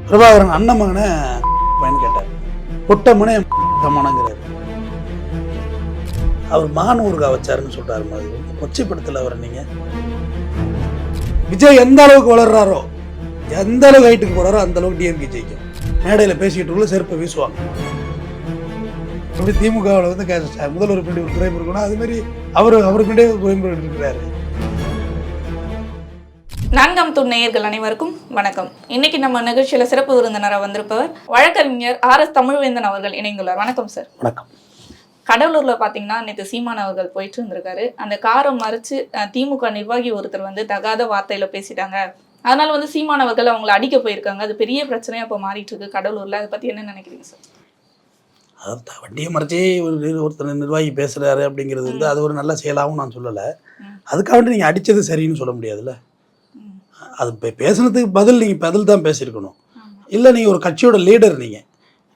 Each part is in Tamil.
பிரபாகரன் அண்ணன் மகனை பையன் கேட்டார். பொட்டம்மனே மனங்கிறார். அவர் மானூர்கா வச்சாருன்னு சொல்றாரு. மாதிரி கொச்சைப்படுத்தல அவரை. நீங்க விஜய் எந்த அளவுக்கு வளர்றாரோ, எந்த அளவுக்கு ஹைட்டுக்கு போறாரோ அந்த அளவுக்கு டிஎம்கே ஜெயிக்கும். மேடையில் பேசிக்கிட்டு செருப்பை வீசுவாங்க. அப்படி திமுகவில் வந்து முதல்வர் பின்னாடி ஒரு துறைமுறை இருக்கணும். அது மாதிரி அவருக்கு பின்னாடி ஒரு துறைமுறை இருக்கிறாரு. நான்காம் தூண் நேயர்கள் அனைவருக்கும் வணக்கம். இன்னைக்கு நம்ம நிகழ்ச்சியில சிறப்பு விருந்தினராக வந்திருப்பவர் வழக்கறிஞர் RS தமிழ்வேந்தன் அவர்கள் இணைந்துள்ளார். வணக்கம் சார். வணக்கம். கடலூர்ல பாத்தீங்கன்னா நேற்று சீமான் அவர்கள் போயிட்டு இருந்திருக்காரு. அந்த காரை மறிச்சு திமுக நிர்வாகி ஒருத்தர் வந்து தகாத வார்த்தையில பேசிட்டாங்க. அதனால வந்து சீமான் அவர்கள் அவங்களை அடிக்க போயிருக்காங்க. அது பெரிய பிரச்சனையா இப்போ மாறிட்டு இருக்கு கடலூர்ல. அதை பத்தி என்ன நினைக்கிறீங்க சார்? அதாவது வண்டியை மறைச்சே ஒருத்தர் நிர்வாகி பேசுறாரு அப்படிங்கிறது வந்து அது ஒரு நல்ல செயலாகவும் நான் சொல்லலை. அதுக்காக வேண்டி நீங்கள் அடித்தது சரின்னு சொல்ல முடியாதுல்ல. அது பேசுனதுக்கு நீங்கள் பதில் தான் பேசியிருக்கணும். இல்லை நீங்கள் ஒரு கட்சியோட லீடர்,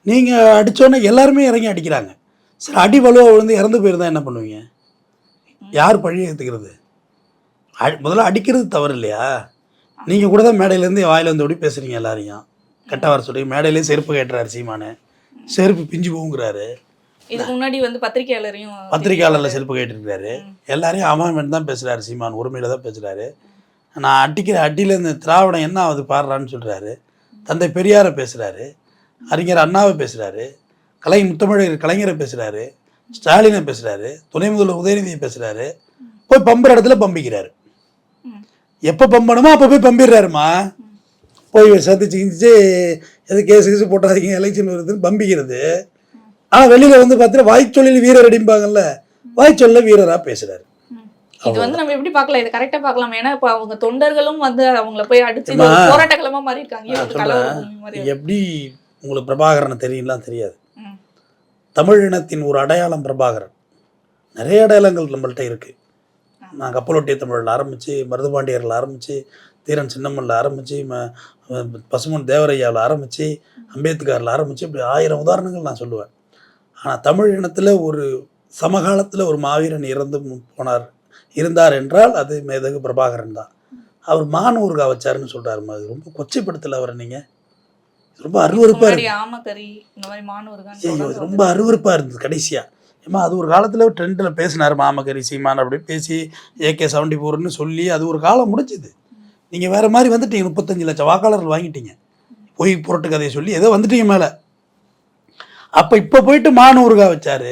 நீங்கள் அடித்தோன்னே எல்லாருமே இறங்கி அடிக்கிறாங்க. சரி, அடி வலுவாக விழுந்து இறந்து போயிருந்தா என்ன பண்ணுவீங்க? யார் பழி ஏற்றுக்கிறது? முதல்ல அடிக்கிறது தவறு இல்லையா? நீங்கள் கூட தான் மேடையிலேருந்து வாயில் வந்து ஓடி பேசுகிறீங்க. எல்லாரையும் கெட்ட வர சொல்லி மேடையிலேயே செருப்பு கேட்டுறாரு சீமானு. செருப்பு பிஞ்சு போகுங்கிறாரு. இதுக்கு முன்னாடி வந்து பத்திரிக்கையாளரில் செருப்பு கேட்டுருக்காரு. எல்லாரையும் அமாமெண்ட் தான் பேசுகிறாரு சீமான். உரிமையில் தான் பேசுகிறாரு. நான் அடிக்கிற அடியில் இந்த திராவிடம் என்ன ஆகுது பாடுறான்னு சொல்கிறாரு. தந்தை பெரியாரை பேசுகிறாரு, அறிஞர் அண்ணாவை பேசுகிறாரு, முத்தமிழர் கலைஞரை பேசுகிறாரு, ஸ்டாலினை பேசுகிறாரு, துணை முதல்வர் உதயநிதியை பேசுகிறாரு. போய் பம்புற இடத்துல பம்பிக்கிறாரு. எப்போ பம்பணுமோ அப்போ போய் பம்பிடுறாருமா. போய் சந்திச்சு எது கேஸு போட்டாதீங்க, எலெக்ஷன் வருதுன்னு பம்பிக்கிறது. ஆனால் வெளியில் வந்து பார்த்தீங்கன்னா வாய்ச்சொல்லில் வீரர் அடிப்பாங்கல்ல, வாய்ச்சொல்ல வீரராக பேசுகிறாரு. இது வந்து நம்ம எப்படி பார்க்கலாம்? இது கரெக்டா பார்க்கலாம். ஏன்னா இப்ப அவங்க தொண்டர்களும் வந்து அவங்கள போய் அடிச்சு போராட்ட களமா மாறி இருக்காங்க. எப்படி உங்களுக்கு பிரபாகரனை தெரியலாம் தெரியாது. தமிழ் இனத்தின் ஒரு அடையாளம் பிரபாகரன். நிறைய அடையாளங்கள் நம்மள்கிட்ட இருக்கு. நான் கப்பலொட்டிய தமிழில் ஆரம்பிச்சு, மருதுபாண்டியரில் ஆரம்பிச்சு, தீரன் சின்னம்மனில் ஆரம்பிச்சு, பசுமன் தேவரையாவில் ஆரம்பிச்சு, அம்பேத்கரில் ஆரம்பிச்சு, இப்படி 1000 உதாரணங்கள் நான் சொல்லுவேன். ஆனால் தமிழ் இனத்தில் ஒரு சமகாலத்தில் ஒரு மாவீரன் இருந்தார் என்றால் அது மேதகு பிரபாகரன் தான். அவர் மானூர்கா வச்சாருன்னு சொல்றாரு. மாதிரி ரொம்ப கொச்சைப்படுத்தல அவரை. நீங்கள் ரொம்ப அருவருப்பாக இருக்கு. ரொம்ப அருவருப்பாக இருந்தது கடைசியாக. ஏமா அது ஒரு காலத்தில் ட்ரெண்டில் பேசினார். மாமக்கறி சீமான் அப்படி பேசி AK-74ன்னு சொல்லி அது ஒரு காலம் முடிச்சுது. நீங்கள் வேறு மாதிரி வந்துட்டீங்க. 35 லட்சம் வாக்காளர்கள் வாங்கிட்டீங்க. பொய் புரட்டு கதையை சொல்லி ஏதோ வந்துட்டீங்க மேலே. அப்போ இப்போ போயிட்டு மானூர்கா வச்சார்.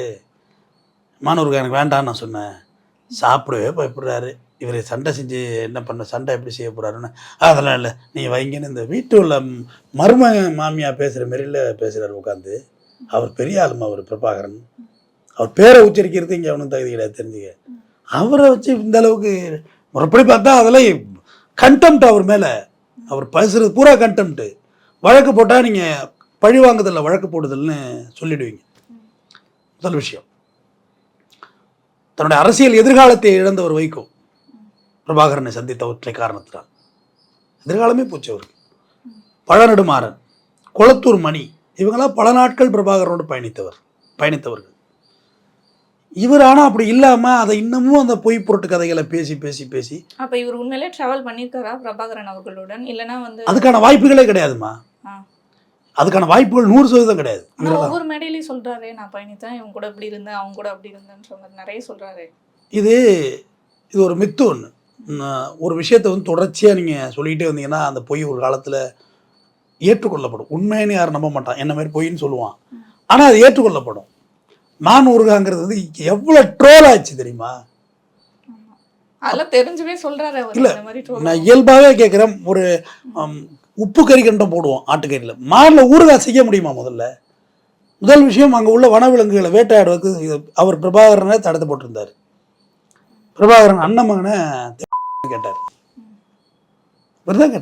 மானூர்கா எனக்கு வேண்டான்னு நான் சொன்னேன். சாப்பிடவே பயப்படுறாரு. இவர் சண்டை செஞ்சு என்ன பண்ண, சண்டை எப்படி செய்ய போகிறாருன்னு. அதெல்லாம் இல்லை, நீங்கள் வைங்கன்னு இந்த வீட்டு உள்ள மாமியா பேசுகிற மாரியில் பேசுகிறாரு உட்காந்து. அவர் பெரிய ஆளுமா அவர் பிரபாகரன். அவர் பேரை உச்சரிக்கிறது இங்கே அவனும் தகுதி கிடையாது, தெரிஞ்சுக்க. அவரை வச்சு இந்த அளவுக்கு முறைப்படி பார்த்தா அதெல்லாம் கண்டெம்ட் அவர் மேலே. அவர் பேசுகிறது பூரா கண்டெம்ட்டு. வழக்கு போட்டால் நீங்கள் பழி வாங்குதல்ல வழக்கு போடுதல்னு சொல்லிடுவீங்க. முதல் விஷயம், தன்னுடைய அரசியல் எதிர்காலத்தை இழந்த ஒரு வைகோ பிரபாகரனை சந்தித்த ஒற்றை காரணத்தினால் எதிர்காலமே போச்சு அவருக்கு. பழநெடுமாறன், கொளத்தூர் மணி, இவங்களாம் பல நாட்கள் பிரபாகரனோடு பயணித்தவர்கள். இவர் ஆனால் அப்படி இல்லாமல் அதை இன்னமும் அந்த பொய் பொருட்டு கதைகளை பேசி பேசி பேசி அப்போ இவர் உண்மையிலே டிராவல் பண்ணியிருக்காரா பிரபாகரன் அவர்களுடன்? இல்லைன்னா வந்து அதுக்கான வாய்ப்புகளே கிடையாதுமா. அதுக்கான வாய்ப்புகள் 100% கிடையாது. ஒவ்வொரு மேடையிலையும் சொல்றாரு, நான் பயணித்தேன், இவங்க கூட இப்படி இருந்தேன், அவங்க கூட அப்படி இருந்தேன்னு சொன்னது நிறைய சொல்றாரு. இது ஒரு மித்து. ஒன்று, ஒரு விஷயத்தை வந்து தொடர்ச்சியாக நீங்கள் சொல்லிக்கிட்டே வந்தீங்கன்னா அந்த பொய் ஒரு காலத்தில் ஏற்றுக்கொள்ளப்படும். உண்மைன்னு யாரும் நம்ப மாட்டான். என்ன மாதிரி பொய்ன்னு சொல்லுவான், ஆனால் அது ஏற்றுக்கொள்ளப்படும். மானூர்காங்கிறது வந்து எவ்வளோ ட்ரோல் ஆச்சு தெரியுமா? அதெல்லாம் தெரிஞ்சுமே சொல்றாரு. இல்லை, நான் இயல்பாகவே கேட்குறேன். ஒரு உப்பு கறி கண்டம் போடுவோம் ஆட்டுக்கறியில், மாரில் ஊறுகாய் செய்ய முடியுமா? முதல் விஷயம், அங்கே உள்ள வனவிலங்குகளை வேட்டையாடுவதற்கு அவர் பிரபாகரனை தடுத்து போட்டிருந்தார். பிரபாகரன் அண்ணன் மகனை கேட்டார். இவர் தான்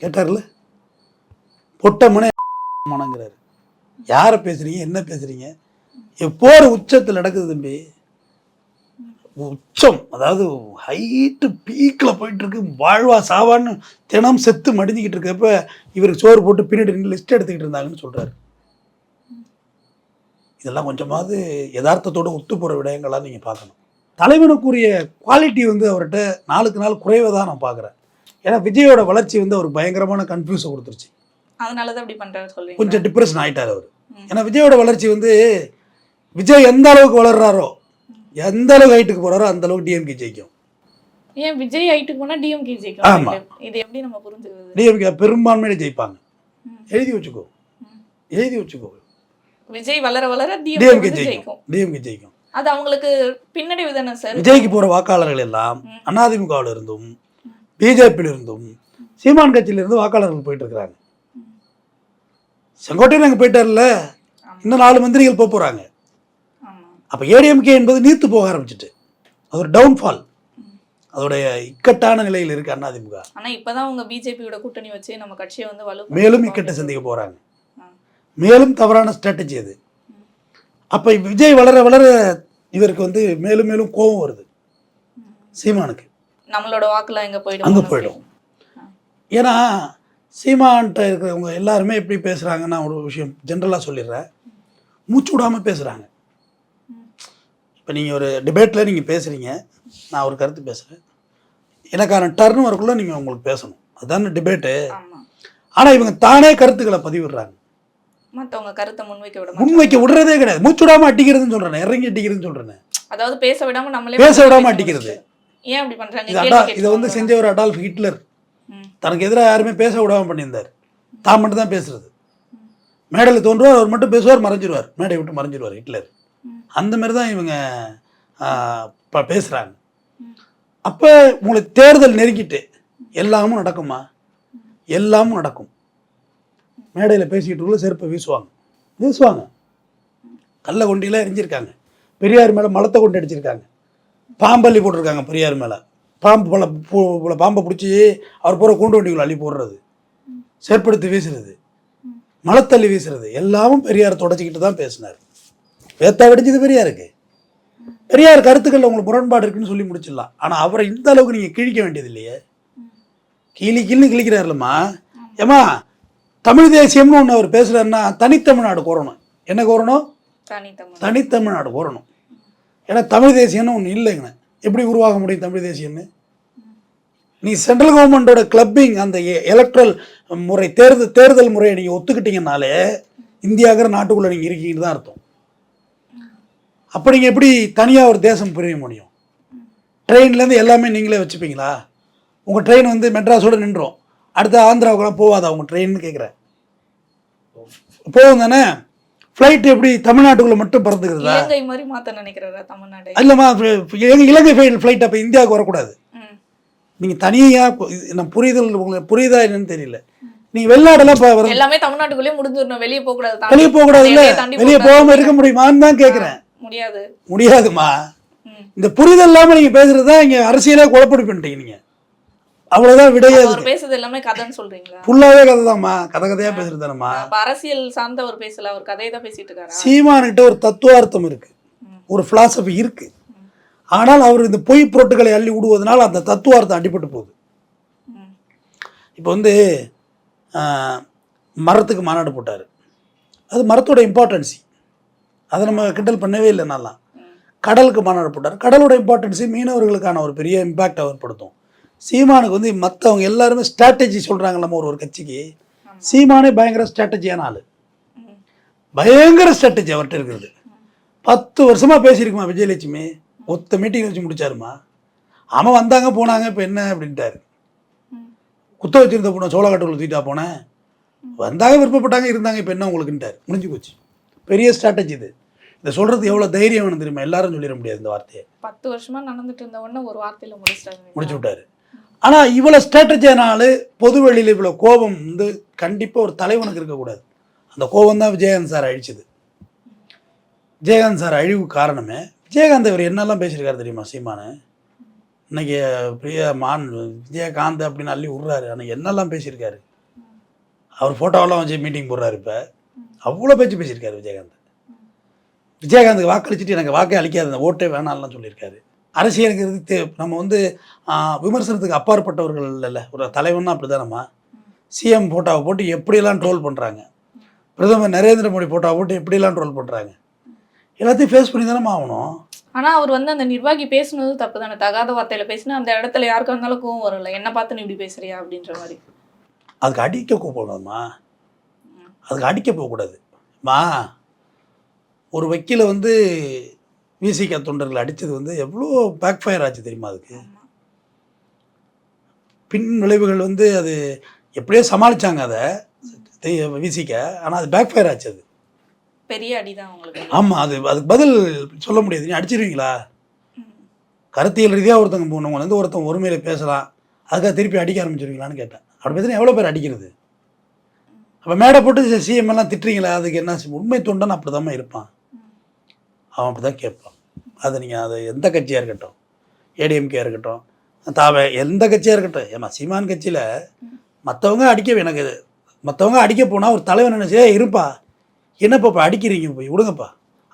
கேட்டார்ல, பொட்டம்மனே மனங்கிறாரு. யாரை பேசுறீங்க, என்ன பேசுறீங்க? எப்போது உச்சத்தில் நடக்குது தம்பி. உச்சம், அதாவது ஹைட்டு பீக்கில் போயிட்டுருக்கு. வாழ்வா சாவான்னு தினம் செத்து மடிஞ்சிக்கிட்டு இருக்கப்ப இவருக்கு சோறு போட்டு பின்னாடி லிஸ்ட் எடுத்துக்கிட்டு இருந்தாங்கன்னு சொல்கிறாரு. இதெல்லாம் கொஞ்சமாவது யதார்த்தத்தோடு ஒத்து போகிற விடயங்களாக நீங்கள் பார்க்கணும். தலைவனுக்குரிய குவாலிட்டி வந்து அவர்கிட்ட நாளுக்கு நாள் குறைவை தான் நான் பார்க்குறேன். ஏன்னா விஜயோட வளர்ச்சி வந்து அவருக்கு பயங்கரமான கன்ஃபியூஸை கொடுத்துருச்சு. அதனாலதான் அப்படி பண்றாரு சொல்றீங்க. கொஞ்சம் டிப்ரெஷன் ஆயிட்டார் அவர். ஏன்னா விஜயோட வளர்ச்சி வந்து விஜய் எந்த அளவுக்கு வளர்றாரோ, எந்த அளவுக்கு ஹைட்டுக்கு போறாரோ அந்த அளவுக்கு டிஎம்கே ஜெயிக்கும். ஏன் விஜய் ஹைட்டுக்கு போனா டிஎம்கே ஆமா. ஜெயிக்கும்? இது எப்படி நம்ம புரிஞ்சுக்கிறது? டிஎம்கே பெரும்பான்மையில ஜெயிப்பாங்க. எழுதி வச்சுக்கோ, எழுதி வச்சுக்கோ. விஜய் வளர வளர டிஎம்கே டிஎம்கே ஜெயிக்கும், ஜெயிக்கும். டிஎம்கே ஜெயிக்கும். அது அவங்களுக்கு பின்னடைவு தானே சார். விஜய்க்கு போற வாக்காளர்கள் எல்லாம் அதிமுகவில் இருந்தும் பிஜேபியில் இருந்தும் சீமான் கட்சியில இருந்து வாக்காளர்கள் போயிட்டு இருக்கிறாங்க. செங்கோட்டையன் அங்கே போயிட்டார்ல, இன்னும் 4 மந்திரிகள் போக போறாங்க. ஆமா. அப்போ ஏடிஎம்கே என்பது நீர்த்து போக ஆரம்பிச்சிட்டு, அது ஒரு டவுன்ஃபால், அதோடைய இக்கட்டான நிலையில் இருக்கு அதிமுக. ஆனா இப்பதான் உங்க பிஜேபியோட கூட்டணி வச்சு நம்ம கட்சியை வந்து மேலும் இக்கட்டை சந்திக்க போறாங்க. மேலும் தவறான ஸ்ட்ராட்டஜி அது. அப்ப விஜய் வளர வளர இவருக்கு வந்து மேலும் மேலும் கோபம் வருது சீமானுக்கு. நம்மளோட வாக்குல எங்க போயிடும், அங்க போயிடும். ஏன்னா சீமான்கிட்ட இருக்கிறவங்க எல்லாருமே எப்படி பேசுறாங்கன்னா, ஒரு விஷயம் ஜென்ரலா சொல்லிடுறேன், மூச்சு விடாம பேசுறாங்க. இப்போ நீங்கள் ஒரு டிபேட்டில் நீங்கள் பேசுகிறீங்க, நான் ஒரு கருத்து பேசுகிறேன், எனக்கான டர்ன் வரக்குள்ள நீங்கள் உங்களுக்கு பேசணும், அதுதானே டிபேட்டு. ஆனால் இவங்க தானே கருத்துக்களை பதிவிடுறாங்க, மற்றவங்க கருத்தை முன்வைக்க விடுறதே கிடையாது. மூச்சு விடாமல் அடிக்கிறதுன்னு சொல்கிறேன், இறங்கி அடிக்கிறதுன்னு சொல்கிறேன். அதாவது பேச விடாமல் நம்மளே பேச விடாமல் அடிக்கிறது. ஏன் அப்படி பண்ணுறாங்க? இதை வந்து செஞ்சவர் அடால்ஃப் ஹிட்லர். தனக்கு எதிராக யாருமே பேச விடாமல் பண்ணியிருந்தார். தான் மட்டும் தான் பேசுறது. மேடையில் தோன்றுவார், அவர் மட்டும் பேசுவார், மறைஞ்சிருவார், மேடை விட்டு மறைஞ்சிருவார் ஹிட்லர். அந்த மாதிரி தான் இவங்க பேசுகிறாங்க. அப்போ உங்களுக்கு தேர்தல் நெருங்கிட்டு எல்லாமும் நடக்குமா? எல்லாமும் நடக்கும். மேடையில் பேசிக்கிட்டு செருப்பை வீசுவாங்க. கல்லை கொண்டிலாம் எரிஞ்சிருக்காங்க. பெரியார் மேலே மலத்தை கொண்டு அடிச்சிருக்காங்க. பாம்பள்ளி போட்டிருக்காங்க பெரியார் மேலே. பாம்பை பிடிச்சி அவர் போகிற கூண்டு வண்டிக்குள்ள அள்ளி போடுறது, செருப்படுத்தி வீசுறது, மலத்தள்ளி வீசுறது, எல்லாமும் பெரியார் தொடச்சிக்கிட்டு தான் பேசினார். வேத்தா வெடிச்சது பெரியாருக்கு. பெரியார் கருத்துக்களில் உங்களுக்கு முரண்பாடு இருக்குன்னு சொல்லி முடிச்சிடலாம். ஆனால் அவரை இந்த அளவுக்கு நீங்கள் கிழிக்க வேண்டியது இல்லையே. கிள்னு கிழிக்கிறாருலம்மா. ஏமா தமிழ் தேசியம்னு ஒன்று அவர் பேசுகிறாருன்னா தனித்தமிழ்நாடு கோரணும். என்ன கோரணும்? தனித்தமிழ்நாடு கோரணும். ஏன்னா தமிழ் தேசியம்னு ஒன்று இல்லைங்க. எப்படி உருவாக முடியும் தமிழ் தேசியம்னு? நீ சென்ட்ரல் கவர்மெண்டோட கிளப்பிங், அந்த எலக்ட்ரல் முறை, தேர்தல் முறையை நீங்கள் ஒத்துக்கிட்டீங்கன்னாலே இந்தியாங்கிற நாட்டுக்குள்ளே நீங்கள் இருக்கீங்கன்னு தான் அர்த்தம். அப்போ நீங்கள் எப்படி தனியாக ஒரு தேசம் புரிய முடியும்? ட்ரெயின்லேருந்து எல்லாமே நீங்களே வச்சுப்பீங்களா? உங்கள் ட்ரெயின் வந்து மெட்ராஸோடு நின்றோம், அடுத்த ஆந்திராவுக்குலாம் போகாதா உங்கள் ட்ரெயின்னு கேட்குறேன். போகும் தானே. ஃப்ளைட் எப்படி தமிழ்நாட்டுக்குள்ளே மட்டும் பறந்துக்கிறதா? இல்லைம்மா, இலங்கை ஃப்ளைட் அப்போ இந்தியாவுக்கு வரக்கூடாது. நீங்கள் தனியாக நான் புரிதல் உங்களுக்கு புரியுதா என்னன்னு தெரியல. நீங்கள் வெளிநாடெல்லாம் எல்லாமே தமிழ்நாட்டுக்குள்ளேயே முடிஞ்சிடணும், வெளியே போகக்கூடாது. இல்லை, வெளியே போகாமல் இருக்க முடியுமான்னு தான் கேட்குறேன். முடியாதுமா. இந்த புரிதல் இல்லாமல் நீங்கள் பேசுறது தான் இங்கே அரசியலே குழப்படி பண்ணிட்டீங்க நீங்கள். அவ்வளோதான் விடையாது. பேசுறது எல்லாமே கதைன்னு சொல்றீங்களா? ஃபுல்லாவே கதை தான்மா, கதையாக பேசுறது தானம்மா. அரசியல் சார்ந்த ஒரு பேசல, அவர் கதையை தான் பேசிட்டு இருக்காரு. சீமான்கிட்ட ஒரு தத்துவார்த்தம் இருக்கு, ஒரு பிலாசபி இருக்கு. ஆனால் அவர் இந்த பொய் புரட்டுகளை அள்ளி விடுவதனால் அந்த தத்துவார்த்தம் அடிபட்டு போகுது. இப்போ வந்து மரத்துக்கு மாநாடு போட்டார். அது மரத்தோட இம்பார்ட்டன்சி, அதை நம்ம கிண்டல் பண்ணவே இல்லை. நல்லா கடலுக்கு மாநாடு போட்டார். கடலோட இம்பார்ட்டன்ஸு மீனவர்களுக்கான ஒரு பெரிய இம்பேக்ட் ஏற்படுத்தும். சீமானுக்கு வந்து மற்றவங்க எல்லாருமே ஸ்ட்ராட்டஜி சொல்கிறாங்க. நம்ம ஒரு கட்சிக்கு சீமானே பயங்கர ஸ்ட்ராட்டஜியான ஆள், பயங்கர ஸ்ட்ராட்டஜி அவர்கிட்ட இருக்கிறது. 10 வருஷமாக பேசியிருக்குமா விஜயலட்சுமி, ஒத்த மீட்டிங் வச்சு முடிச்சாருமா. அவன் வந்தாங்க போனாங்க, இப்போ என்ன அப்படின்ட்டாரு. குத்த வச்சிருந்த போன சோளக்காட்டுக்குள்ள தூக்கிட்டா போனேன், வந்தாங்க விருப்பப்பட்டாங்க இருந்தாங்க, இப்போ என்ன உங்களுக்குன்ட்டார். முடிஞ்சு போச்சு. பெரிய ஸ்ட்ராட்டஜி இது. இதை சொல்கிறது எவ்வளோ தைரியம் வேணும் தெரியுமா? எல்லாரும் சொல்லிட முடியாது இந்த வார்த்தையை. 10 வருஷமா நடந்துட்டு இருந்த உடனே ஒரு வார்த்தையில் முடிச்சு விட்டாரு. ஆனால் இவ்வளோ ஸ்ட்ராட்டஜினால பொது வெளியில் இவ்வளோ கோபம் வந்து கண்டிப்பாக ஒரு தலைவனுக்கு இருக்கக்கூடாது. அந்த கோபம் தான் விஜயகாந்த் சார் அழிச்சுது. விஜயகாந்த் சார் அழிவுக்கு காரணமே விஜயகாந்த். அவர் என்னெல்லாம் பேசியிருக்காரு தெரியுமா சீமானு? இன்னைக்கு விஜயகாந்த் அப்படின்னு அள்ளி விட்றாரு. ஆனால் என்னெல்லாம் பேசியிருக்காரு. அவர் ஃபோட்டோவெல்லாம் வச்சு மீட்டிங் போடுறாரு. இப்போ அவ்வளோ பேசியிருக்காரு விஜயகாந்த். விஜயகாந்துக்கு வாக்களிச்சுட்டு எனக்கு வாக்கே அளிக்காது, அந்த ஓட்டே வேணாம்லாம் சொல்லியிருக்காரு. அரசியலுங்கிறது நம்ம வந்து விமர்சனத்துக்கு அப்பாற்பட்டவர்கள் இல்லைல்ல. ஒரு தலைவன்னா அப்படி தானம்மா. சிஎம் ஃபோட்டோவை போட்டு எப்படியெல்லாம் ட்ரோல் பண்ணுறாங்க, பிரதமர் நரேந்திர மோடி ஃபோட்டோவை போட்டு எப்படியெல்லாம் ட்ரோல் பண்ணுறாங்க, எல்லாத்தையும் ஃபேஸ் பண்ணி தானே ஆகணும். ஆனால் அவர் வந்து அந்த நிர்வாகி பேசுனது தப்பு தானே. தகாத வார்த்தையில் பேசினா அந்த இடத்துல யாருக்கா இருந்தாலும் கோவம் வரும்ல, என்ன பார்த்து நீ இப்படி பேசுறியா அப்படின்ற மாதிரி. அதுக்கு அடிக்க கூப்பிடணும்மா. அதுக்கு அடிக்க போகக்கூடாது. ஒரு வக்கீலை வந்து விசிக தொண்டர்கள் அடித்தது வந்து எவ்வளோ பேக் ஃபயர் ஆச்சு தெரியுமா? அதுக்கு பின் விளைவுகள் வந்து அது எப்படியோ சமாளித்தாங்க அதை விசிக. ஆனால் அது பேக் ஃபயர் ஆச்சு. அது பெரிய அடிதான் உங்களுக்கு. ஆமாம், அதுக்கு பதில் சொல்ல முடியாது. நீ அடிச்சிருவீங்களா? கருத்தியல் ரீதியாக ஒருத்தங்க போனவங்க ஒருத்தன் ஒருமையில் பேசலாம், அதுக்காக திருப்பி அடிக்க ஆரம்பிச்சிருவீங்களான்னு கேட்டேன். அப்படி பார்த்தீங்கன்னா எவ்வளோ பேர் அடிக்கிறது? அப்போ மேடை போட்டு சிஎம் எல்லாம் திட்டுறீங்களா? அதுக்கு என்ன உண்மை தொண்டன் அப்படி தான் இருப்பான். அவன் அப்படி தான் கேட்பான். அது நீங்கள் அது எந்த கட்சியாக இருக்கட்டும், ஏடிஎம்கேயாக இருக்கட்டும், எந்த கட்சியாக இருக்கட்டும். ஏமா சீமான் கட்சியில் மற்றவங்க அடிக்க போனால் ஒரு தலைவன் நினைச்சே இருப்பா, என்னப்பா இப்போ அடிக்கிறீங்க, போய் விடுங்கப்பா,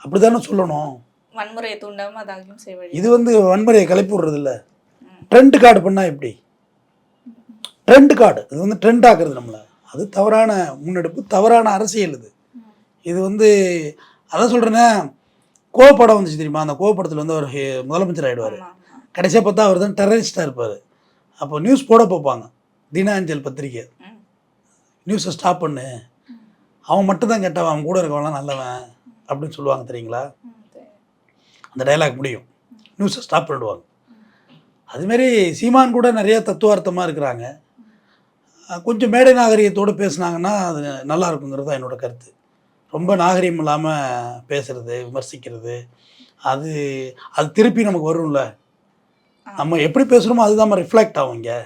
அப்படி தானே சொல்லணும். வன்முறையை தூண்டாமல் அதாகவும் செய்வது. இது வந்து வன்முறையை கிளப்பி விடுறது இல்லை. ட்ரெண்ட் கார்டு பண்ணால் எப்படி? ட்ரெண்ட் கார்டு இது வந்து ட்ரெண்ட் ஆக்குறது நம்மளை. அது தவறான முன்னெடுப்பு, தவறான அரசியல். இது வந்து அதான் சொல்கிறேன்னே, கோவப்படம் வந்துச்சு தெரியுமா? அந்த கோவப்படத்தில் வந்து அவர் முதலமைச்சர் ஆகிடுவார். கடைசியாக பார்த்தா அவர் தான் டெரரிஸ்டாக இருப்பார். அப்போ நியூஸ் போட பார்ப்பாங்க, தினாஞ்சல் பத்திரிக்கை, நியூஸை ஸ்டாப் பண்ணு, அவன் மட்டும்தான் கெட்டவன், அவன் கூட இருக்கவன்லாம் நல்லவன் அப்படின்னு சொல்லுவாங்க தெரியுங்களா? அந்த டைலாக் முடியும், நியூஸை ஸ்டாப் பண்ணிடுவாங்க. அதுமாரி சீமான் கூட நிறைய தத்துவார்த்தமாக இருக்கிறாங்க. கொஞ்சம் மேடை நாகரிகத்தோடு பேசுனாங்கன்னா அது நல்லா இருக்குங்கிறது தான் என்னோடய கருத்து. ரொம்ப நாகரிகம் இல்லாமல் பேசுகிறது, விமர்சிக்கிறது, அது திருப்பி நமக்கு வரும்ல. நம்ம எப்படி பேசுகிறோமோ அதுதான் ரிஃப்ளெக்ட் ஆகும் இங்கே.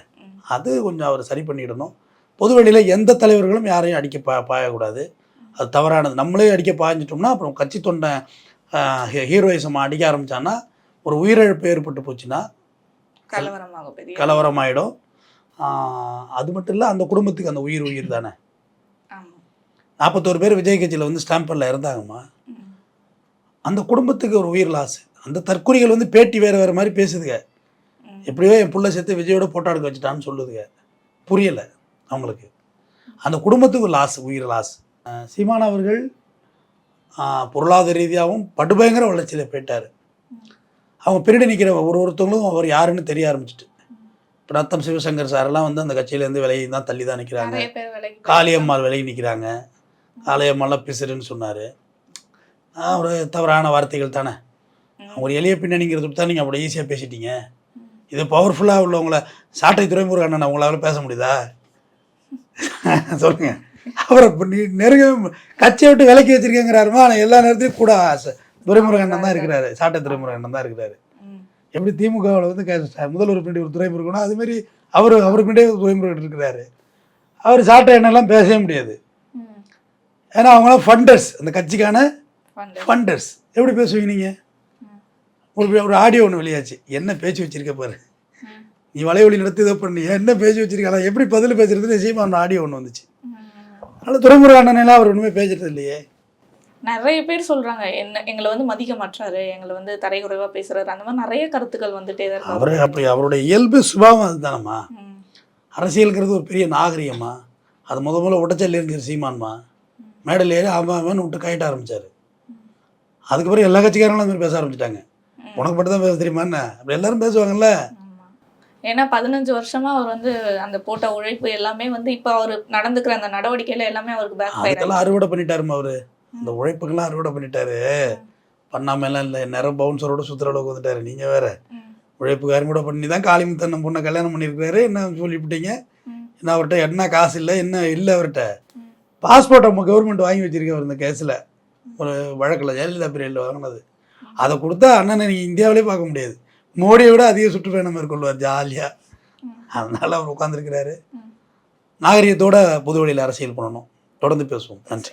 அது கொஞ்சம் அவர் சரி பண்ணிடணும். பொது வெளியில் எந்த தலைவர்களும் யாரையும் அடிக்க பாயக்கூடாது. அது தவறானது. நம்மளே அடிக்க பாய்ஞ்சிட்டோம்னா அப்புறம் கட்சி தொண்டை ஹீரோயிசம் அடிக்க ஆரம்பித்தான்னா ஒரு உயிரிழப்பு ஏற்பட்டு போச்சுன்னா கலவரமாயிடும். அது மட்டும் இல்லை, அந்த குடும்பத்துக்கு அந்த உயிர் தானே. 41 பேர் விஜய் கட்சியில் வந்து ஸ்டாம்பரில் இறந்தாங்கம்மா. அந்த குடும்பத்துக்கு ஒரு உயிர் லாஸ். அந்த தற்கொலைகள் வந்து பேட்டி வேறு மாதிரி பேசுதுங்க. எப்படியோ என் புள்ள சேர்த்து விஜயோட போட்டோ எடுக்க வச்சுட்டான்னு சொல்லுதுங்க. புரியலை அவங்களுக்கு. அந்த குடும்பத்துக்கு லாஸ், உயிர் லாஸ். சீமான் அவர்கள் பொருளாதார ரீதியாகவும் படுபயங்கர வளர்ச்சியில் போயிட்டார். அவங்க பின்னாடி நிற்கிற ஒருத்தவங்களும் அவர் யாருன்னு தெரிய ஆரம்பிச்சிட்டு. இப்போ ரத்தம் சிவசங்கர் சாரெல்லாம் வந்து அந்த கட்சியிலேருந்து விலகி தான் தள்ளி தான் நிற்கிறாங்க. காளியம்மாள் விலகி நிற்கிறாங்க. காளியம்மாலாம் பிசுறுன்னு சொன்னார். ஒரு தவறான வார்த்தைகள் தானே. ஒரு எளிய பின்னணிங்கிறது தான் நீங்கள் அப்படி ஈஸியாக பேசிட்டீங்க. இது பவர்ஃபுல்லாக உள்ளவங்கள சாட்டை துறைமுருகன் அண்ணன் உங்களால் பேச முடியுதா? சொல்லுங்கள். அவரை நெருங்க கட்சியை விட்டு விலக்கி வச்சிருக்கேங்கிறாருமா. ஆனால் எல்லா நேரத்தையும் கூட துரைமுருகன் அண்ணன் தான் இருக்கிறாரு, சாட்டை துறைமுருகன் அண்ணன் தான் இருக்கிறாரு. எப்படி திமுகவில் வந்து முதல்வர் பின்னாடி ஒரு துரைமுருகனோ அதுமாரி அவருக்கு பின்னாடியே துரைமுருகன் இருக்கிறாரு. அவர் சாட்டை எண்ணெல்லாம் பேசவே முடியாது. ஏன்னா அவங்களாம் ஃபண்டர்ஸ், அந்த கட்சிக்கான ஃபண்டர்ஸ். எப்படி பேசுவீங்க நீங்கள்? ஒரு ஆடியோ ஒன்று வெளியாச்சு, என்ன பேச்சு வச்சிருக்க பாரு, நீ வலைவலி நடத்தி இதை பண்ணி என்ன பேச்சு வச்சிருக்கலாம், எப்படி பதில் பேசுறதுன்னு சீமான் ஆடியோ ஒன்று வந்துச்சு. அதனால் துரைமுருகன் அண்ணனெல்லாம் அவர் ஒன்றுமே பேசுறது இல்லையே. நிறைய பேர் சொல்றாங்க எங்களை வந்து மதிக்க மாட்டாரு, எங்களை வந்து தரைக்குறைவா பேசுறாரு, அந்த மாதிரி நிறைய கருத்துக்கள் வந்துட்டே தான் இருக்கு. அவர் அப்படி அவருடைய இயல்பு சுபாவம் அதுதானம்மா. அரசியலுங்கிறது ஒரு பெரிய நாகரிகமா. அது முதல்ல உடச்சல் இருக்கிற சீமான்மா மேடல் ஏறி அவன் விட்டு கைட்ட ஆரம்பிச்சாரு. அதுக்கப்புறம் எல்லா கட்சிக்காரங்களும் அந்த மாதிரி பேச ஆரம்பிச்சிட்டாங்க. உனக்கு மட்டும் தான் பேச தெரியுமா என்ன? அப்படி எல்லாரும் பேசுவாங்கல்ல. ஏன்னா 15 வருஷமா அவர் வந்து அந்த போட்ட உழைப்பு எல்லாமே வந்து இப்போ அவர் நடந்துக்கிற அந்த நடவடிக்கையில எல்லாமே அவருக்கு பேக் ஃபயர். அதுக்கெல்லாம் அறுவடை பண்ணிட்டாருமா அவரு. அந்த உழைப்புக்கெல்லாம் அறுவடை பண்ணிட்டாரு. பண்ணாமலாம் இல்லை, நேரம் பவுன்சரோட சுற்றுற அளவுக்கு வந்துட்டாரு. நீங்கள் வேற உழைப்புக்கு அறுவடை பண்ணி தான் காளிமுத்தன் பொண்ணை கல்யாணம் பண்ணியிருக்காரு. என்ன சொல்லிவிட்டீங்க? என்ன அவர்கிட்ட என்ன காசு இல்லை, என்ன இல்லை அவர்கிட்ட. பாஸ்போர்ட் நம்ம கவர்மெண்ட் வாங்கி வச்சிருக்கேன் அவர் இந்த கேஸில், ஒரு வழக்கில் ஜெயலலிதா பீரியடில் வாங்கினது. அதை கொடுத்தா அண்ணனை நீங்கள் இந்தியாவிலே பார்க்க முடியாது. மோடியை விட அதிக சுற்றுப்பயணம் மேற்கொள்வார் ஜாலியாக. அதனால் அவர் உட்காந்துருக்கிறாரு. நாகரிகத்தோட பொது வழியில் அரசியல் பண்ணணும். தொடர்ந்து பேசுவோம். நன்றி.